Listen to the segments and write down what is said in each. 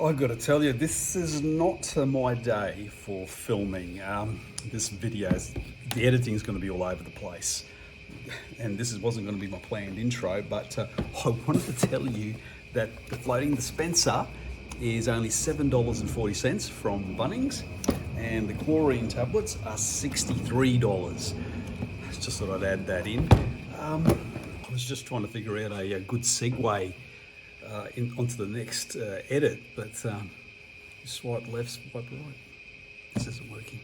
I've got to tell you, this is not my day for filming. This video, the editing is going to be all over the place. And this wasn't going to be my planned intro, but I wanted to tell you that the floating dispenser is only $7.40 from Bunnings, and the chlorine tablets are $63. Just thought I'd add that in. I was just trying to figure out a good segue onto the next edit, but swipe left, swipe right. This isn't working.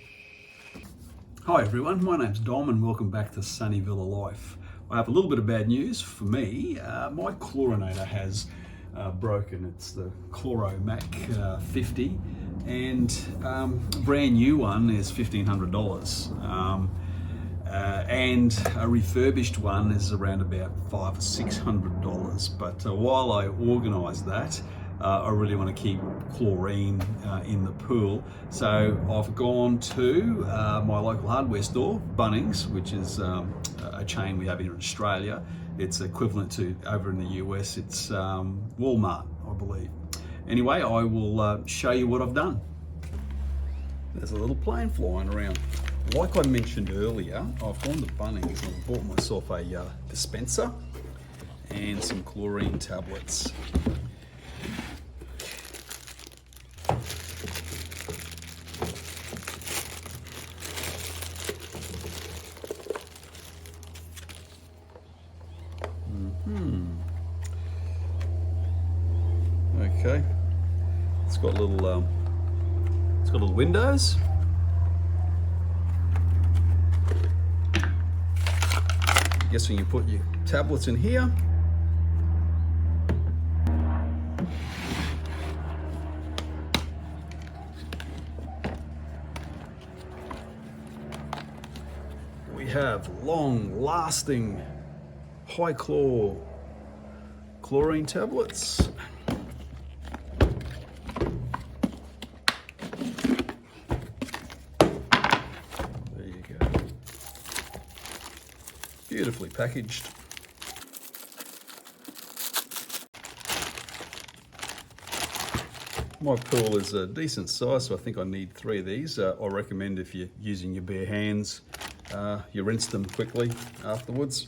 Hi everyone, my name's Dom and welcome back to Sunny Villa Life. I have a little bit of bad news for me. My Chlorinator has broken. It's the Chloromac 50, and a brand new one is $1,500. And a refurbished one is around about $500 or $600. But while I organise that, I really want to keep chlorine in the pool. So I've gone to my local hardware store, Bunnings, which is a chain we have here in Australia. It's equivalent to over in the US, it's Walmart, I believe. Anyway, I will show you what I've done. There's a little plane flying around. Like I mentioned earlier, I've gone to Bunnings and bought myself a dispenser and some chlorine tablets. Okay, it's got little windows. Guessing you put your tablets in here. We have long-lasting, high-chlorine tablets. Beautifully packaged. My pool is a decent size, so I think I need 3 of these. I recommend if you're using your bare hands, you rinse them quickly afterwards.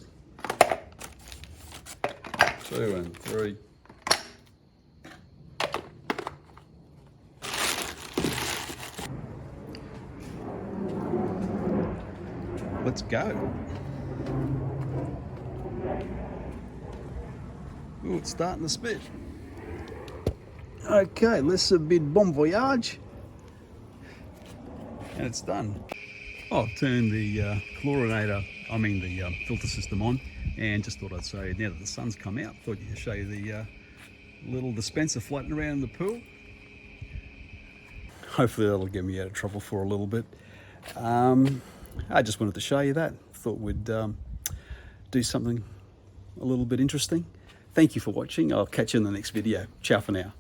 2 and 3. Let's go. Ooh, it's starting to spit. Okay, let's bid bon voyage. And it's done. I've turned the chlorinator, the filter system on, and just thought I'd say, now that the sun's come out, thought I'd show you the little dispenser floating around in the pool. Hopefully that'll get me out of trouble for a little bit. I just wanted to show you that. Thought we'd do something a little bit interesting. Thank you for watching. I'll catch you in the next video. Ciao for now.